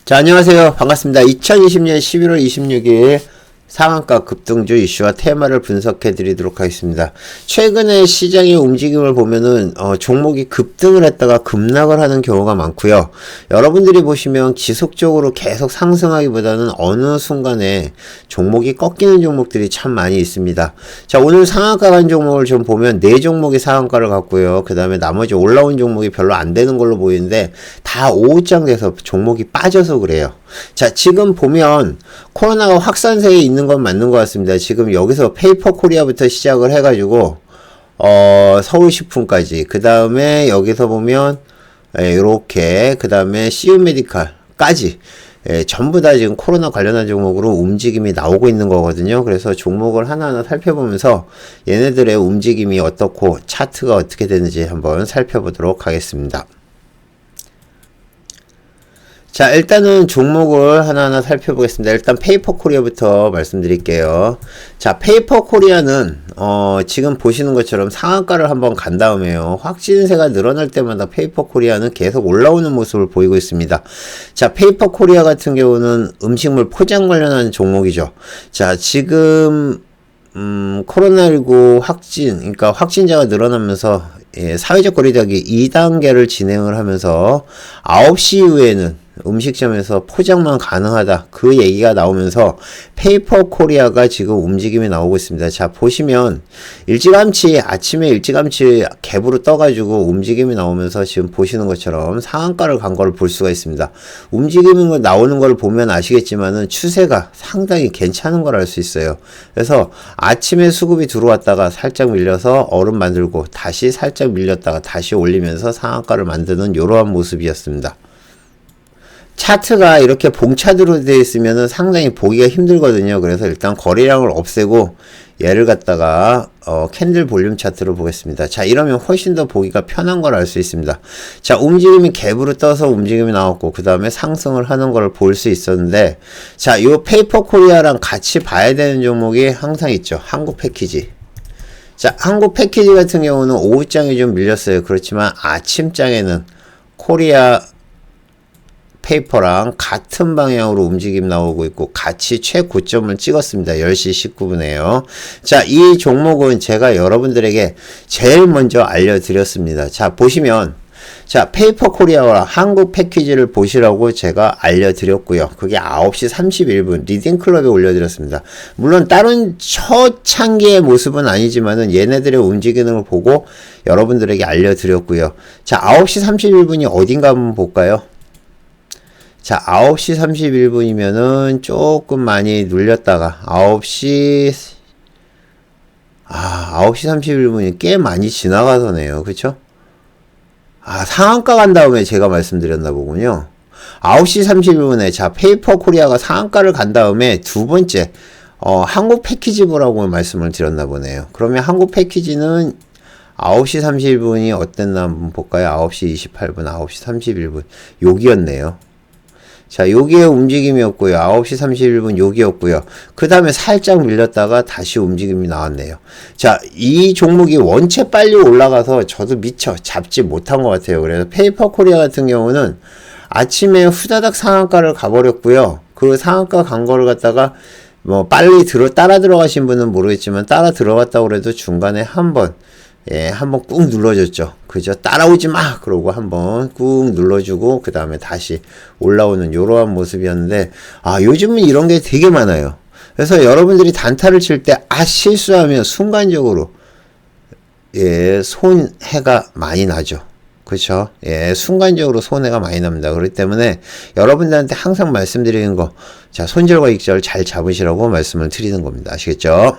자, 안녕하세요. 반갑습니다. 2020년 11월 26일 상한가 급등주 이슈와 테마를 분석해 드리도록 하겠습니다. 최근에 시장의 움직임을 보면은 종목이 급등을 했다가 급락을 하는 경우가 많고요. 여러분들이 보시면 지속적으로 계속 상승하기보다는 어느 순간에 종목이 꺾이는 종목들이 참 많이 있습니다. 자, 오늘 상한가 간 종목을 좀 보면 4종목이 상한가를 갔고요. 그 다음에 나머지 올라온 종목이 별로 안 되는 걸로 보이는데 다 오후장 돼서 종목이 빠져서 그래요. 자, 지금 보면 코로나가 확산세에 있는 건 맞는 것 같습니다. 지금 여기서 페이퍼 코리아부터 시작을 해가지고 서울식품까지, 그 다음에 여기서 보면 요렇게, 그 다음에 CU메디칼까지 전부 다 지금 코로나 관련한 종목으로 움직임이 나오고 있는 거거든요. 그래서 종목을 하나하나 살펴보면서 얘네들의 움직임이 어떻고 차트가 어떻게 되는지 한번 살펴보도록 하겠습니다. 자, 일단은 종목을 하나하나 살펴보겠습니다. 일단 페이퍼 코리아부터 말씀드릴게요. 자, 페이퍼 코리아는 지금 보시는 것처럼 상한가를 한번 간 다음에요, 확진세가 늘어날 때마다 페이퍼 코리아는 계속 올라오는 모습을 보이고 있습니다. 자, 페이퍼 코리아 같은 경우는 음식물 포장 관련한 종목이죠. 자, 지금 코로나19 그러니까 확진자가 늘어나면서 사회적 거리두기 2단계를 진행을 하면서 9시 이후에는 음식점에서 포장만 가능하다, 그 얘기가 나오면서 페이퍼 코리아가 지금 움직임이 나오고 있습니다. 자, 보시면 아침에 일찌감치 갭으로 떠가지고 움직임이 나오면서 지금 보시는 것처럼 상한가를 간 걸 볼 수가 있습니다. 움직임이 나오는 걸 보면 아시겠지만은 추세가 상당히 괜찮은 걸 알 수 있어요. 그래서 아침에 수급이 들어왔다가 살짝 밀려서 얼음 만들고 다시 살짝 밀렸다가 다시 올리면서 상한가를 만드는 이러한 모습이었습니다. 차트가 이렇게 봉차드로 되어 있으면은 상당히 보기가 힘들거든요. 그래서 일단 거래량을 없애고 얘를 갖다가 캔들 볼륨 차트로 보겠습니다. 자, 이러면 훨씬 더 보기가 편한 걸 알 수 있습니다. 자, 움직임이 갭으로 떠서 움직임이 나왔고 그 다음에 상승을 하는 걸 볼 수 있었는데, 자, 요 페이퍼 코리아랑 같이 봐야 되는 종목이 항상 있죠. 한국 패키지. 자, 한국 패키지 같은 경우는 오후장에 좀 밀렸어요. 그렇지만 아침장에는 코리아 페이퍼랑 같은 방향으로 움직임 나오고 있고 같이 최고점을 찍었습니다. 10시 19분에요. 자, 이 종목은 제가 여러분들에게 제일 먼저 알려드렸습니다. 자, 보시면 자, 페이퍼 코리아와 한국 패키지를 보시라고 제가 알려드렸고요. 그게 9시 31분 리딩클럽에 올려드렸습니다. 물론 다른 초창기의 모습은 아니지만은 얘네들의 움직이는 걸 보고 여러분들에게 알려드렸고요. 자, 9시 31분이 어딘가 한번 볼까요? 자, 9시 31분이면은 조금 많이 눌렸다가 9시 31분이 꽤 많이 지나가서네요. 그쵸? 상한가 간 다음에 제가 말씀드렸나 보군요. 9시 31분에 자, 페이퍼 코리아가 상한가를 간 다음에 두 번째 한국 패키지 보라고 말씀을 드렸나 보네요. 그러면 한국 패키지는 9시 31분이 어땠나 한번 볼까요? 9시 28분, 9시 31분 여기였네요. 자, 여기에 움직임이었고요. 9시 31분 여기였고요. 그 다음에 살짝 밀렸다가 다시 움직임이 나왔네요. 자, 이 종목이 원체 빨리 올라가서 저도 미처 잡지 못한 것 같아요. 그래서 페이퍼 코리아 같은 경우는 아침에 후다닥 상한가를 가버렸고요. 그 상한가 간 거를 갖다가 빨리 따라 들어가신 분은 모르겠지만 따라 들어갔다고 그래도 중간에 한번 꾹 눌러줬죠. 그죠? 따라오지 마! 그러고 한번 꾹 눌러주고, 그 다음에 다시 올라오는 요러한 모습이었는데, 요즘은 이런 게 되게 많아요. 그래서 여러분들이 단타를 칠 때, 실수하면 순간적으로, 손해가 많이 나죠. 그쵸? 순간적으로 손해가 많이 납니다. 그렇기 때문에 여러분들한테 항상 말씀드리는 거, 자, 손절과 익절 잘 잡으시라고 말씀을 드리는 겁니다. 아시겠죠?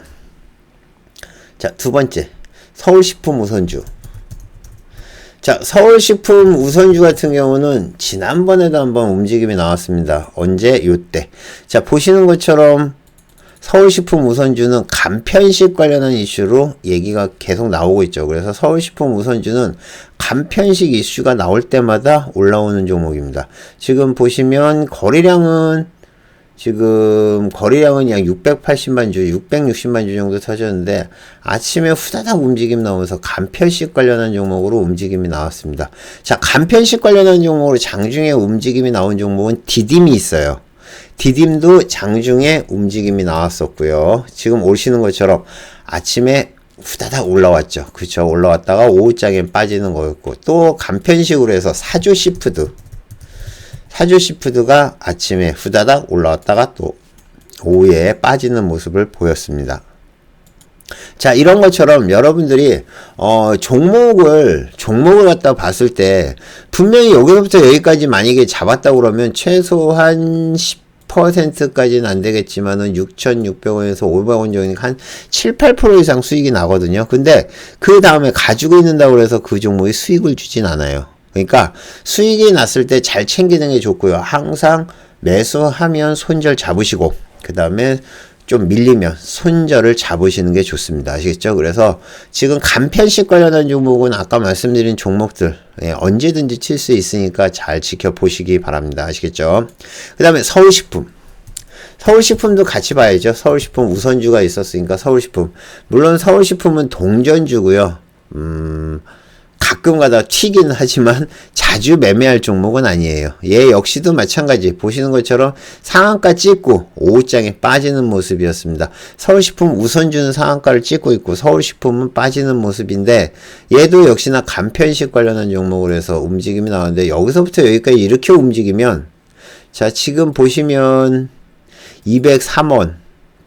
자, 두 번째. 서울식품 우선주. 자, 서울식품 우선주 같은 경우는 지난번에도 한번 움직임이 나왔습니다. 언제? 요때. 자, 보시는 것처럼 서울식품 우선주는 간편식 관련한 이슈로 얘기가 계속 나오고 있죠. 그래서 서울식품 우선주는 간편식 이슈가 나올 때마다 올라오는 종목입니다. 지금 보시면 거래량은 지금 거래량은 약 680만 주, 660만 주 정도 터졌는데 아침에 후다닥 움직임 나오면서 간편식 관련한 종목으로 움직임이 나왔습니다. 자, 간편식 관련한 종목으로 장중에 움직임이 나온 종목은 디딤이 있어요. 디딤도 장중에 움직임이 나왔었고요. 지금 오시는 것처럼 아침에 후다닥 올라왔죠. 그쵸? 올라왔다가 오후장에 빠지는 거였고, 또 간편식으로 해서 사주시푸드가 아침에 후다닥 올라왔다가 또 오후에 빠지는 모습을 보였습니다. 자, 이런 것처럼 여러분들이 종목을 갖다 봤을 때 분명히 여기서부터 여기까지 만약에 잡았다 그러면 최소한 10%까지는 안 되겠지만은 6,600원에서 500원 정도 한 7, 8% 이상 수익이 나거든요. 근데 그 다음에 가지고 있는다고 해서 그 종목이 수익을 주진 않아요. 그러니까 수익이 났을 때 잘 챙기는 게 좋고요. 항상 매수하면 손절 잡으시고, 그 다음에 좀 밀리면 손절을 잡으시는 게 좋습니다. 아시겠죠? 그래서 지금 간편식 관련한 종목은 아까 말씀드린 종목들 언제든지 칠 수 있으니까 잘 지켜보시기 바랍니다. 아시겠죠? 그 다음에 서울식품도 같이 봐야죠. 서울식품 우선주가 있었으니까 서울식품. 물론 서울식품은 동전주고요. 가끔 가다 튀긴 하지만 자주 매매할 종목은 아니에요. 얘 역시도 마찬가지. 보시는 것처럼 상한가 찍고 오후장에 빠지는 모습이었습니다. 서울식품 우선주는 상한가를 찍고 있고 서울식품은 빠지는 모습인데, 얘도 역시나 간편식 관련한 종목으로 해서 움직임이 나왔는데, 여기서부터 여기까지 이렇게 움직이면, 자, 지금 보시면 203원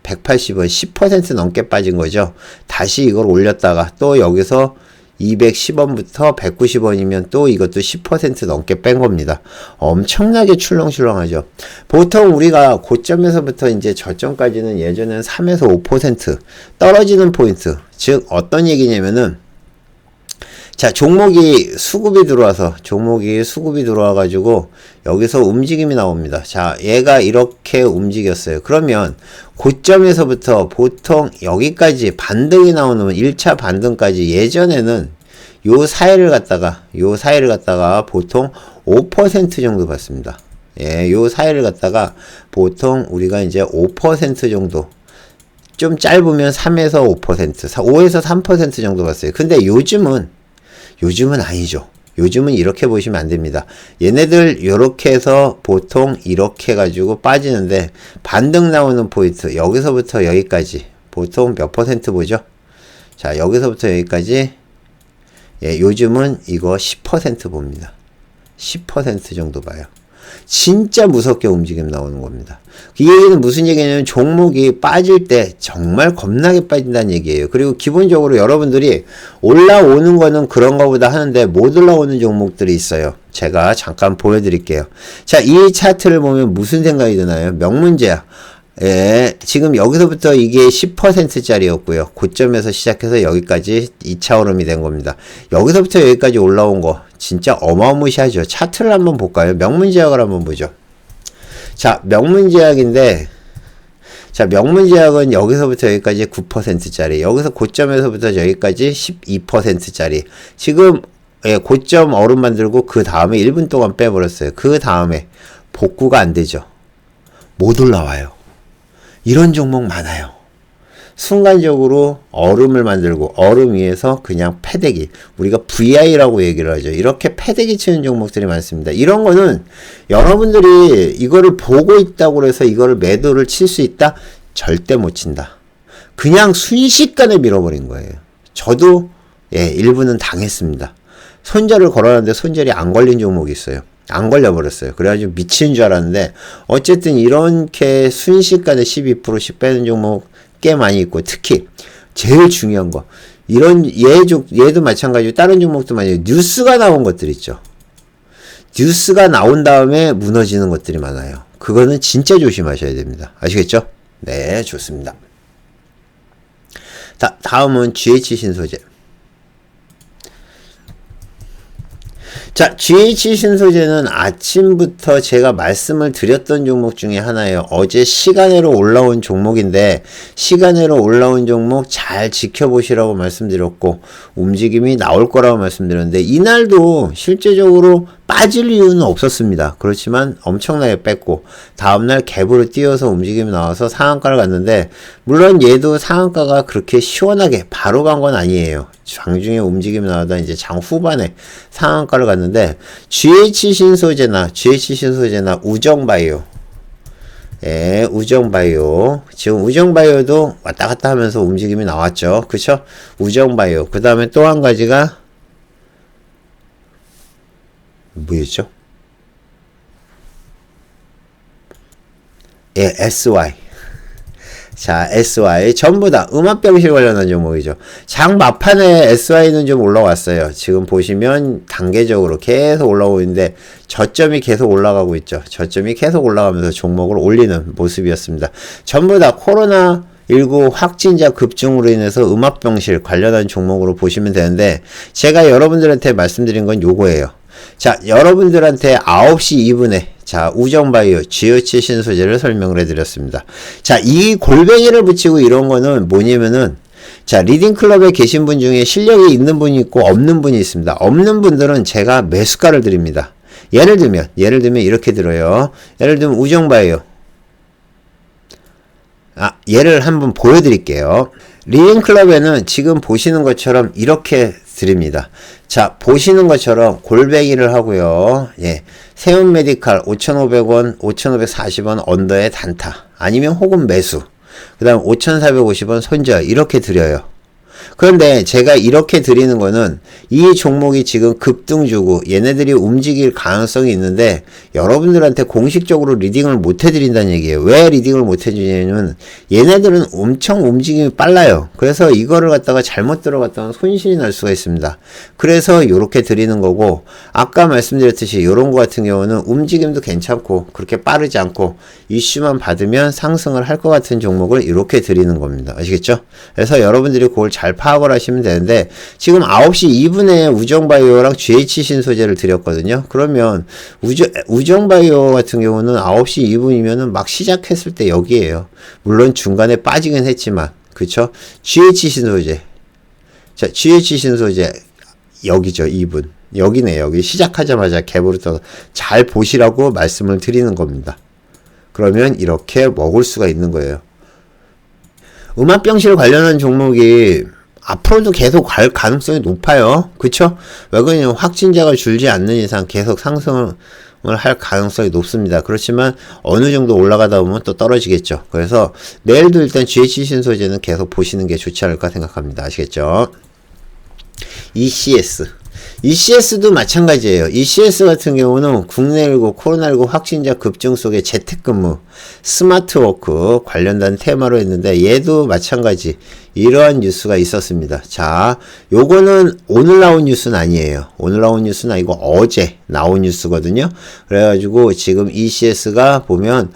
180원 10% 넘게 빠진 거죠. 다시 이걸 올렸다가 또 여기서 210원부터 190원이면 또 이것도 10% 넘게 뺀 겁니다. 엄청나게 출렁출렁하죠. 보통 우리가 고점에서부터 이제 저점까지는 예전에는 3에서 5% 떨어지는 포인트. 즉, 어떤 얘기냐면은, 자, 종목이 수급이 들어와가지고, 여기서 움직임이 나옵니다. 자, 얘가 이렇게 움직였어요. 그러면, 고점에서부터 보통 여기까지 반등이 나오는 1차 반등까지 예전에는 요 사이를 갖다가 보통 5% 정도 봤습니다. 예, 요 사이를 갖다가 보통 우리가 이제 5% 정도, 좀 짧으면 3에서 5%, 5에서 3% 정도 봤어요. 근데 요즘은 아니죠. 요즘은 이렇게 보시면 안 됩니다. 얘네들 요렇게 해서 보통 이렇게 해가지고 빠지는데, 반등 나오는 포인트 여기서부터 여기까지 보통 몇 퍼센트 보죠? 자, 여기서부터 여기까지, 예, 요즘은 이거 10% 봅니다. 10% 정도 봐요. 진짜 무섭게 움직임 나오는 겁니다. 이 얘기는 무슨 얘기냐면, 종목이 빠질 때 정말 겁나게 빠진다는 얘기예요. 그리고 기본적으로 여러분들이 올라오는 거는 그런 거보다 하는데 못 올라오는 종목들이 있어요. 제가 잠깐 보여드릴게요. 자, 이 차트를 보면 무슨 생각이 드나요? 명문제약. 예, 지금 여기서부터 이게 10%짜리였고요. 고점에서 시작해서 여기까지 2차 흐름이 된 겁니다. 여기서부터 여기까지 올라온 거 진짜 어마무시하죠. 차트를 한번 볼까요? 명문제약을 한번 보죠. 자, 명문제약인데, 자, 명문제약은 여기서부터 여기까지 9%짜리, 여기서 고점에서부터 여기까지 12%짜리. 지금 예, 고점 얼음 만들고 그 다음에 1분 동안 빼버렸어요. 그 다음에 복구가 안 되죠. 못 올라와요. 이런 종목 많아요. 순간적으로 얼음을 만들고 얼음 위에서 그냥 패대기, 우리가 VI라고 얘기를 하죠. 이렇게 패대기 치는 종목들이 많습니다. 이런 거는 여러분들이 이거를 보고 있다고 해서 이거를 매도를 칠 수 있다? 절대 못 친다. 그냥 순식간에 밀어버린 거예요. 저도 예, 일부는 당했습니다. 손절을 걸어놨는데 손절이 안 걸린 종목이 있어요. 안 걸려버렸어요. 그래가지고 미치는 줄 알았는데, 어쨌든 이렇게 순식간에 12%씩 빼는 종목 꽤 많이 있고, 특히 제일 중요한 거, 이런 얘도 마찬가지고 다른 종목도 많이, 뉴스가 나온 것들 있죠. 뉴스가 나온 다음에 무너지는 것들이 많아요. 그거는 진짜 조심하셔야 됩니다. 아시겠죠? 네, 좋습니다. 다음은 GH 신소재. 자, GH 신소재는 아침부터 제가 말씀을 드렸던 종목 중에 하나예요. 어제 시간으로 올라온 종목인데, 시간으로 올라온 종목 잘 지켜보시라고 말씀드렸고, 움직임이 나올 거라고 말씀드렸는데, 이날도 실제적으로 빠질 이유는 없었습니다. 그렇지만 엄청나게 뺐고, 다음날 갭으로 뛰어서 움직임이 나와서 상한가를 갔는데, 물론 얘도 상한가가 그렇게 시원하게 바로 간 건 아니에요. 장중에 움직임이 나오다 이제 장 후반에 상한가를 갔는데, GH 신소재나 우정바이오, 예, 우정바이오. 지금 우정바이오도 왔다 갔다 하면서 움직임이 나왔죠. 그쵸? 우정바이오. 그 다음에 또 한 가지가 뭐였죠? 예, SY. 자, SY. 전부 다 음압병실 관련한 종목이죠. 장 막판에 SY는 좀 올라왔어요. 지금 보시면 단계적으로 계속 올라오고 있는데, 저점이 계속 올라가고 있죠. 저점이 계속 올라가면서 종목을 올리는 모습이었습니다. 전부 다 코로나19 확진자 급증으로 인해서 음압병실 관련한 종목으로 보시면 되는데, 제가 여러분들한테 말씀드린 건 요거예요. 자, 여러분들한테 9시 2분에 자, 우정바이오, GH 신소재를 설명을 해드렸습니다. 자, 이 골뱅이를 붙이고 이런 거는 뭐냐면은, 자, 리딩클럽에 계신 분 중에 실력이 있는 분이 있고 없는 분이 있습니다. 없는 분들은 제가 매수가를 드립니다. 예를 들면 이렇게 들어요. 예를 들면 우정바이오. 예를 한번 보여드릴게요. 리딩클럽에는 지금 보시는 것처럼 이렇게 드립니다. 자, 보시는 것처럼 골뱅이를 하고요. 예. 세운 메디칼 5,500원, 5,540원 언더의 단타. 아니면 혹은 매수. 그 다음 5,450원 손절. 이렇게 드려요. 그런데 제가 이렇게 드리는 거는 이 종목이 지금 급등주고 얘네들이 움직일 가능성이 있는데 여러분들한테 공식적으로 리딩을 못 해드린다는 얘기예요. 왜 리딩을 못 해주냐면 얘네들은 엄청 움직임이 빨라요. 그래서 이거를 갖다가 잘못 들어갔다면 손실이 날 수가 있습니다. 그래서 요렇게 드리는 거고, 아까 말씀드렸듯이 요런 거 같은 경우는 움직임도 괜찮고 그렇게 빠르지 않고 이슈만 받으면 상승을 할 것 같은 종목을 이렇게 드리는 겁니다. 아시겠죠? 그래서 여러분들이 그걸 잘 파악을 하시면 되는데, 지금 9시 2분에 우정바이오랑 GH 신소재를 드렸거든요. 그러면 우정바이오 같은 경우는 9시 2분이면은 막 시작했을 때 여기에요. 물론 중간에 빠지긴 했지만, 그쵸? GH 신소재. 자, GH 신소재. 여기죠, 2분. 여기네, 여기. 시작하자마자 갭으로 떠서 잘 보시라고 말씀을 드리는 겁니다. 그러면 이렇게 먹을 수가 있는 거예요. 음압병실 관련한 종목이 앞으로도 계속 갈 가능성이 높아요. 그쵸? 왜 그러냐면 확진자가 줄지 않는 이상 계속 상승을 할 가능성이 높습니다. 그렇지만 어느 정도 올라가다 보면 또 떨어지겠죠. 그래서 내일도 일단 GH 신소재는 계속 보시는 게 좋지 않을까 생각합니다. 아시겠죠? ECS도 마찬가지예요. ECS 같은 경우는 국내19 코로나19 확진자 급증 속에 재택근무, 스마트워크 관련된 테마로 했는데 얘도 마찬가지 이러한 뉴스가 있었습니다. 자, 요거는 오늘 나온 뉴스는 아니에요. 오늘 나온 뉴스는 아니고 어제 나온 뉴스거든요. 그래가지고 지금 ECS가 보면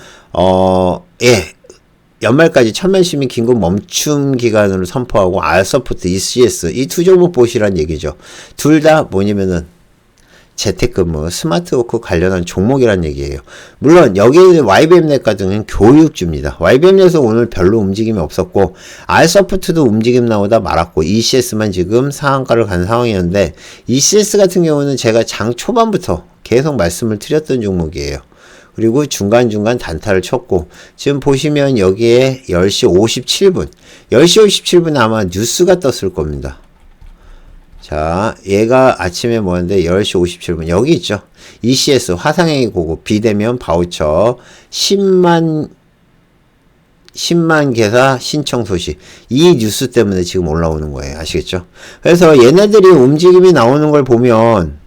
연말까지 1000만 시민 긴급 멈춤 기간을 선포하고 알서포트, ECS 이 두 종목 보시란 얘기죠. 둘 다 뭐냐면은 재택근무, 스마트워크 관련한 종목이란 얘기예요. 물론 여기 YBM넷 같은 교육주입니다. YBM넷은 오늘 별로 움직임이 없었고 알서포트도 움직임 나오다 말았고 ECS만 지금 상한가를 간 상황이었는데, ECS 같은 경우는 제가 장 초반부터 계속 말씀을 드렸던 종목이에요. 그리고 중간중간 단타를 쳤고, 지금 보시면 여기에 10시 57분 10시 57분에 아마 뉴스가 떴을 겁니다. 자, 얘가 아침에 뭐였는데 10시 57분 여기 있죠. ECS 화상행위 고급 비대면 바우처 10만 개사 신청 소식, 이 뉴스 때문에 지금 올라오는 거예요. 아시겠죠? 그래서 얘네들이 움직임이 나오는 걸 보면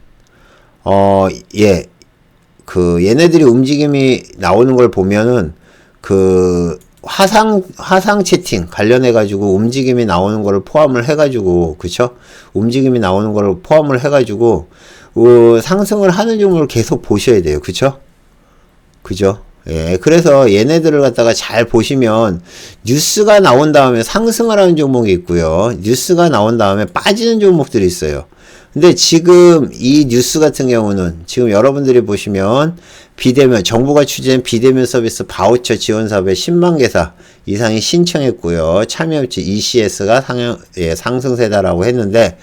얘네들이 움직임이 나오는 걸 보면은 화상 채팅 관련해가지고 움직임이 나오는 거를 포함을 해가지고, 그쵸? 움직임이 나오는 거를 포함을 해가지고, 상승을 하는 종목을 계속 보셔야 돼요. 그쵸? 그죠? 예, 그래서 얘네들을 갖다가 잘 보시면, 뉴스가 나온 다음에 상승을 하는 종목이 있고요. 뉴스가 나온 다음에 빠지는 종목들이 있어요. 근데 지금 이 뉴스 같은 경우는 지금 여러분들이 보시면 비대면 정부가 추진한 비대면 서비스 바우처 지원 사업에 10만 개사 이상이 신청했고요. 참여업체 ECS가 상승세다라고 했는데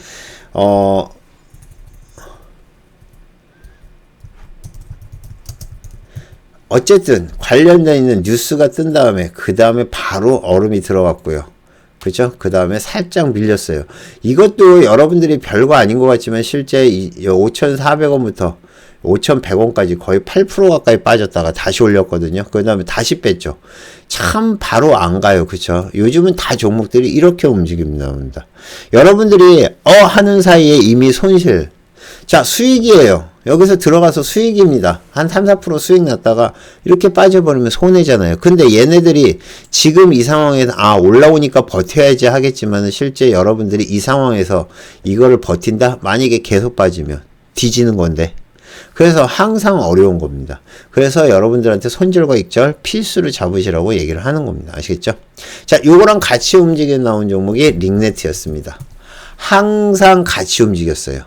어쨌든 관련돼 있는 뉴스가 뜬 다음에 그 다음에 바로 얼음이 들어갔고요. 그죠? 그 다음에 살짝 밀렸어요. 이것도 여러분들이 별거 아닌 것 같지만 실제 5,400원부터 5,100원까지 거의 8% 가까이 빠졌다가 다시 올렸거든요. 그 다음에 다시 뺐죠. 참 바로 안 가요. 그쵸? 요즘은 다 종목들이 이렇게 움직입니다. 여러분들이 하는 사이에 이미 손실. 자, 수익이에요. 여기서 들어가서 수익입니다. 한 3, 4% 수익 났다가 이렇게 빠져버리면 손해잖아요. 근데 얘네들이 지금 이 상황에서 올라오니까 버텨야지 하겠지만 실제 여러분들이 이 상황에서 이거를 버틴다? 만약에 계속 빠지면 뒤지는 건데. 그래서 항상 어려운 겁니다. 그래서 여러분들한테 손절과 익절 필수를 잡으시라고 얘기를 하는 겁니다. 아시겠죠? 자, 요거랑 같이 움직여 나온 종목이 링네트였습니다. 항상 같이 움직였어요.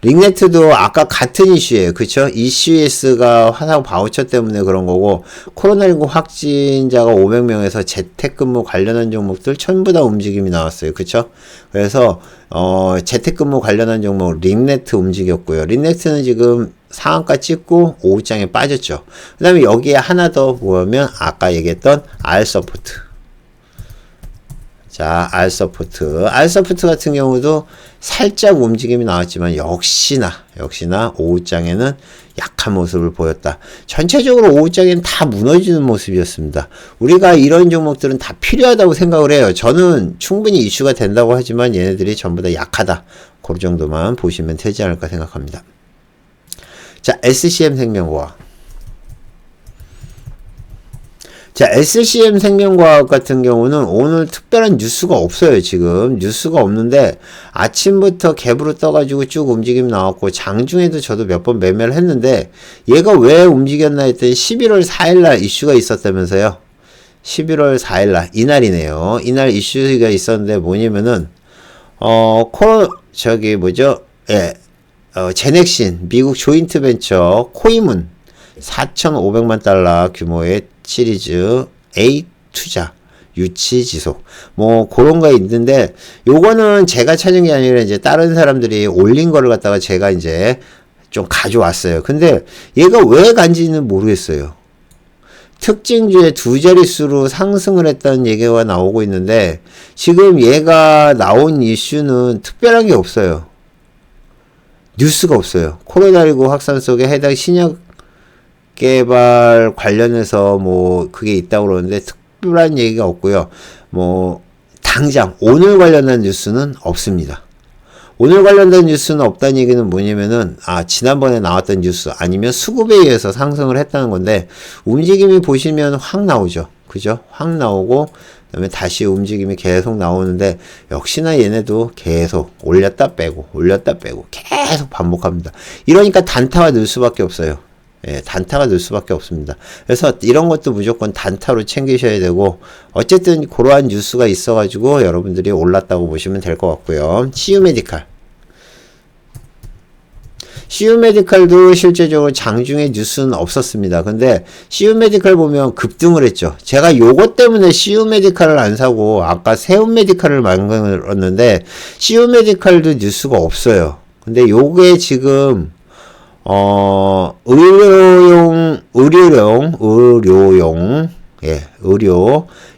링네트도 아까 같은 이슈예요. 그쵸? ECS가 화상 바우처 때문에 그런 거고 코로나19 확진자가 500명에서 재택근무 관련한 종목들 전부 다 움직임이 나왔어요. 그쵸? 그래서 재택근무 관련한 종목 링네트 움직였고요. 링네트는 지금 상한가 찍고 오후장에 빠졌죠. 그 다음에 여기에 하나 더 보면 아까 얘기했던 R서포트. 자, R서포트 같은 경우도 살짝 움직임이 나왔지만 역시나 오후장에는 약한 모습을 보였다. 전체적으로 오후장에는 다 무너지는 모습이었습니다. 우리가 이런 종목들은 다 필요하다고 생각을 해요. 저는 충분히 이슈가 된다고 하지만 얘네들이 전부 다 약하다. 그 정도만 보시면 되지 않을까 생각합니다. 자, SCM 생명과학. 자, SCM 생명과학 같은 경우는 오늘 특별한 뉴스가 없어요. 지금 뉴스가 없는데 아침부터 갭으로 떠가지고 쭉 움직임 나왔고 장중에도 저도 몇 번 매매를 했는데 얘가 왜 움직였나 했더니 11월 4일날 이슈가 있었다면서요. 11월 4일날 이날이네요. 이날 이슈가 있었는데 뭐냐면은 제넥신 미국 조인트 벤처 코이문 4,500만 달러 규모의 시리즈 A 투자 유치 지속 뭐 그런 거 있는데 요거는 제가 찾은 게 아니라 이제 다른 사람들이 올린 거를 갖다가 제가 이제 좀 가져왔어요. 근데 얘가 왜 간지는 모르겠어요. 특징주에 두 자릿수로 상승을 했다는 얘기가 나오고 있는데 지금 얘가 나온 이슈는 특별한 게 없어요. 뉴스가 없어요. 코로나19 확산 속에 해당 신약 개발 관련해서 뭐 그게 있다고 그러는데 특별한 얘기가 없고요. 뭐 당장 오늘 관련된 뉴스는 없습니다. 오늘 관련된 뉴스는 없다는 얘기는 뭐냐면은 지난번에 나왔던 뉴스 아니면 수급에 의해서 상승을 했다는 건데 움직임이 보시면 확 나오죠. 그죠? 확 나오고 그다음에 다시 움직임이 계속 나오는데 역시나 얘네도 계속 올렸다 빼고 계속 반복합니다. 이러니까 단타가 늘 수밖에 없어요. 예, 단타가 늘 수밖에 없습니다. 그래서 이런 것도 무조건 단타로 챙기셔야 되고 어쨌든 그러한 뉴스가 있어가지고 여러분들이 올랐다고 보시면 될 것 같고요. CU메디칼도 실제적으로 장중에 뉴스는 없었습니다. 근데 CU메디칼 보면 급등을 했죠. 제가 요것 때문에 CU메디칼을 안 사고 아까 세움메디칼을 만들었는데 CU메디칼도 뉴스가 없어요. 근데 요게 지금 의료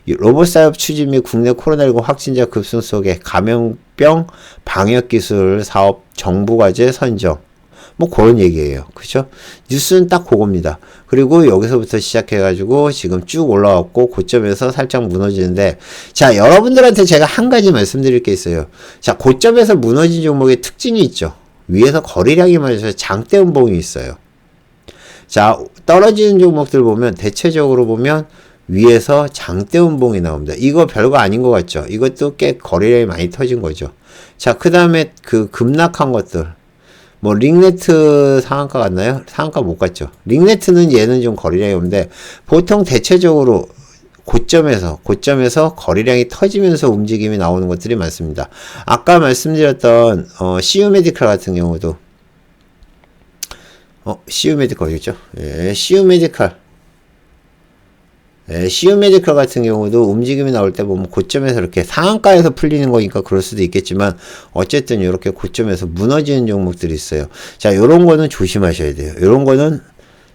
로봇 사업 추진 및 국내 코로나19 확진자 급증 속에 감염병 방역기술 사업 정부과제 선정 뭐 그런 얘기예요. 그쵸? 뉴스는 딱 그겁니다. 그리고 여기서부터 시작해가지고 지금 쭉 올라왔고 고점에서 살짝 무너지는데 자, 여러분들한테 제가 한 가지 말씀드릴 게 있어요. 자, 고점에서 무너진 종목의 특징이 있죠. 위에서 거래량이 많아서 장대 음봉이 있어요. 자, 떨어지는 종목들 보면 대체적으로 보면 위에서 장대 음봉이 나옵니다. 이거 별거 아닌 것 같죠? 이것도 꽤 거래량이 많이 터진 거죠. 자, 그 다음에 그 급락한 것들 뭐 링네트 상한가 갔나요? 상한가 못 갔죠. 링네트는 얘는 좀 거래량이 없는데 보통 대체적으로 고점에서 거래량이 터지면서 움직임이 나오는 것들이 많습니다. 아까 말씀드렸던 CU 메디칼 같은 경우도 CU 메디칼이죠. 예, CU 메디칼 같은 경우도 움직임이 나올 때 보면 고점에서 이렇게 상한가에서 풀리는 거니까 그럴 수도 있겠지만 어쨌든 이렇게 고점에서 무너지는 종목들이 있어요. 자, 요런 거는 조심하셔야 돼요. 요런 거는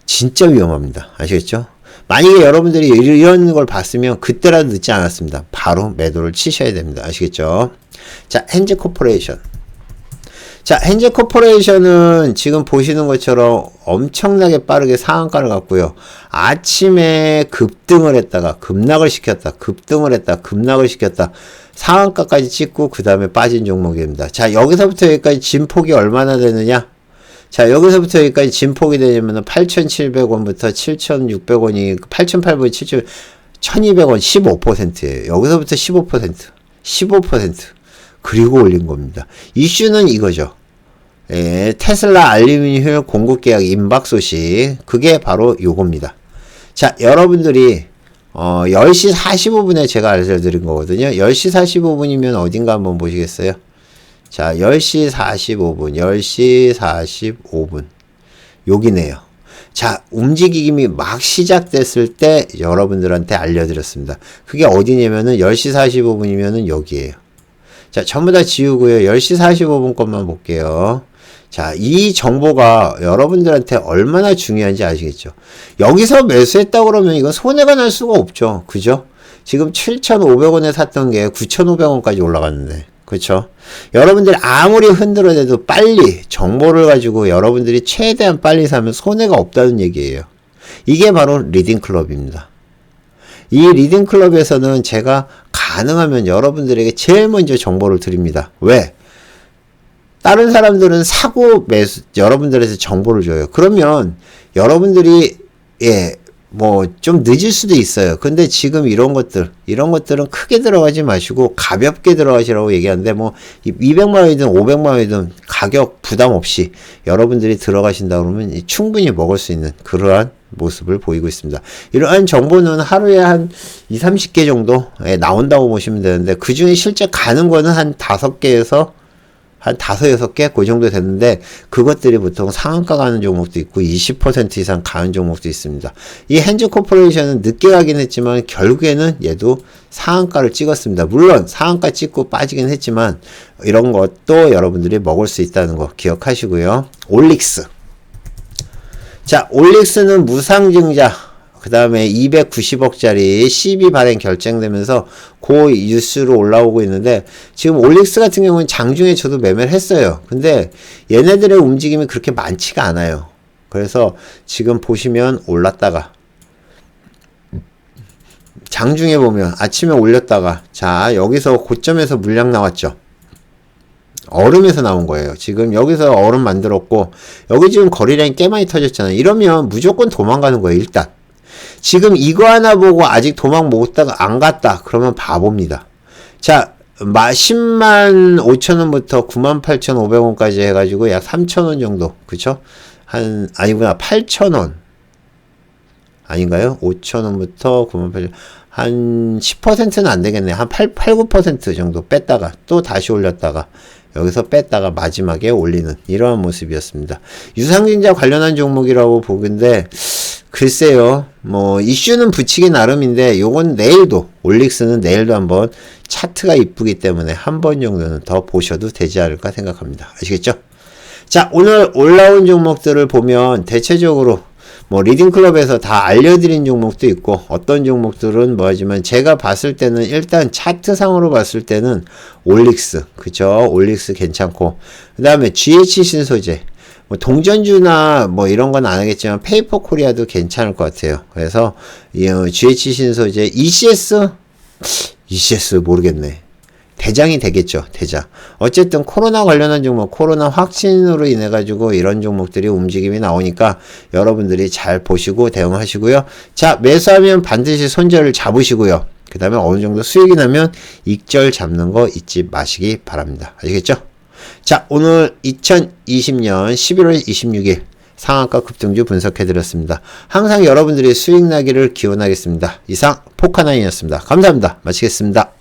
진짜 위험합니다. 아시겠죠? 만약에 여러분들이 이런 걸 봤으면 그때라도 늦지 않았습니다. 바로 매도를 치셔야 됩니다. 아시겠죠? 자, 헨즈 코퍼레이션. 자, 헨즈 코퍼레이션은 지금 보시는 것처럼 엄청나게 빠르게 상한가를 갔고요. 아침에 급등을 했다가 급락을 시켰다. 급락을 시켰다. 상한가까지 찍고 그 다음에 빠진 종목입니다. 자, 여기서부터 여기까지 진폭이 얼마나 되느냐? 자, 여기서부터 여기까지 진폭이 되냐면은 8,700원부터 7,600원이 8,800원, 7,000, 1,200원 15%예요. 여기서부터 15%. 그리고 올린 겁니다. 이슈는 이거죠. 예, 테슬라 알루미늄 공급 계약 임박 소식. 그게 바로 요겁니다. 자, 여러분들이 10시 45분에 제가 알려드린 거거든요. 10시 45분이면 어딘가 한번 보시겠어요? 자, 10시 45분. 여기네요. 자, 움직임이 막 시작됐을 때 여러분들한테 알려드렸습니다. 그게 어디냐면은 10시 45분이면은 여기에요. 자, 전부 다 지우고요. 10시 45분 것만 볼게요. 자, 이 정보가 여러분들한테 얼마나 중요한지 아시겠죠? 여기서 매수했다 그러면 이건 손해가 날 수가 없죠. 그죠? 지금 7,500원에 샀던 게 9,500원까지 올라갔는데. 그렇죠? 여러분들이 아무리 흔들어대도 빨리 정보를 가지고 여러분들이 최대한 빨리 사면 손해가 없다는 얘기예요. 이게 바로 리딩클럽입니다. 이 리딩클럽에서는 제가 가능하면 여러분들에게 제일 먼저 정보를 드립니다. 왜? 다른 사람들은 사고 매수 여러분들한테 정보를 줘요. 그러면 여러분들이 뭐 좀 늦을 수도 있어요. 근데 지금 이런 것들은 크게 들어가지 마시고 가볍게 들어가시라고 얘기하는데 뭐 200만 원이든 500만 원이든 가격 부담 없이 여러분들이 들어가신다 그러면 충분히 먹을 수 있는 그러한 모습을 보이고 있습니다. 이러한 정보는 하루에 한 2, 30개 정도 나온다고 보시면 되는데 그 중에 실제 가는 거는 한 5개에서 한 5, 6개 그 정도 됐는데 그것들이 보통 상한가 가는 종목도 있고 20% 이상 가는 종목도 있습니다. 이 헨즈 코퍼레이션은 늦게 가긴 했지만 결국에는 얘도 상한가를 찍었습니다. 물론 상한가 찍고 빠지긴 했지만 이런 것도 여러분들이 먹을 수 있다는 거 기억하시고요. 올릭스. 자, 올릭스는 무상증자 그 다음에 290억짜리 CB 발행 결정되면서 고 뉴스로 올라오고 있는데 지금 올릭스 같은 경우는 장중에 저도 매매를 했어요. 근데 얘네들의 움직임이 그렇게 많지가 않아요. 그래서 지금 보시면 올랐다가 장중에 보면 아침에 올렸다가 자, 여기서 고점에서 물량 나왔죠. 얼음에서 나온 거예요. 지금 여기서 얼음 만들었고 여기 지금 거래량이 꽤 많이 터졌잖아요. 이러면 무조건 도망가는 거예요. 일단 지금 이거 하나 보고 아직 도망 못 갔다가 안 갔다 그러면 바보입니다. 자, 10만 5천원부터 98,500원까지 해가지고 약 3천원 정도 그쵸? 아니구나 8천원 아닌가요? 5천원부터 98,000원 한 10%는 안 되겠네. 한 8, 9% 정도 뺐다가 또 다시 올렸다가 여기서 뺐다가 마지막에 올리는 이러한 모습이었습니다. 유상증자 관련한 종목이라고 보는데 글쎄요, 뭐 이슈는 붙이기 나름인데 요건 내일도 올릭스는 내일도 한번 차트가 이쁘기 때문에 한 번 정도는 더 보셔도 되지 않을까 생각합니다. 아시겠죠? 자, 오늘 올라온 종목들을 보면 대체적으로 뭐 리딩클럽에서 다 알려드린 종목도 있고 어떤 종목들은 뭐하지만 제가 봤을 때는 일단 차트상으로 봤을 때는 올릭스 그쵸? 올릭스 괜찮고 그 다음에 GH 신소재 뭐 동전주나 뭐 이런 건 안 하겠지만 페이퍼 코리아도 괜찮을 것 같아요. 그래서 GH 신소재 ECS 모르겠네. 대장이 되겠죠. 대장. 어쨌든 코로나 관련한 종목, 코로나 확진으로 인해 가지고 이런 종목들이 움직임이 나오니까 여러분들이 잘 보시고 대응하시고요. 자, 매수하면 반드시 손절을 잡으시고요. 그 다음에 어느 정도 수익이 나면 익절 잡는 거 잊지 마시기 바랍니다. 아시겠죠? 자, 오늘 2020년 11월 26일 상한가 급등주 분석해드렸습니다. 항상 여러분들이 수익 나기를 기원하겠습니다. 이상 포카나인이었습니다. 감사합니다. 마치겠습니다.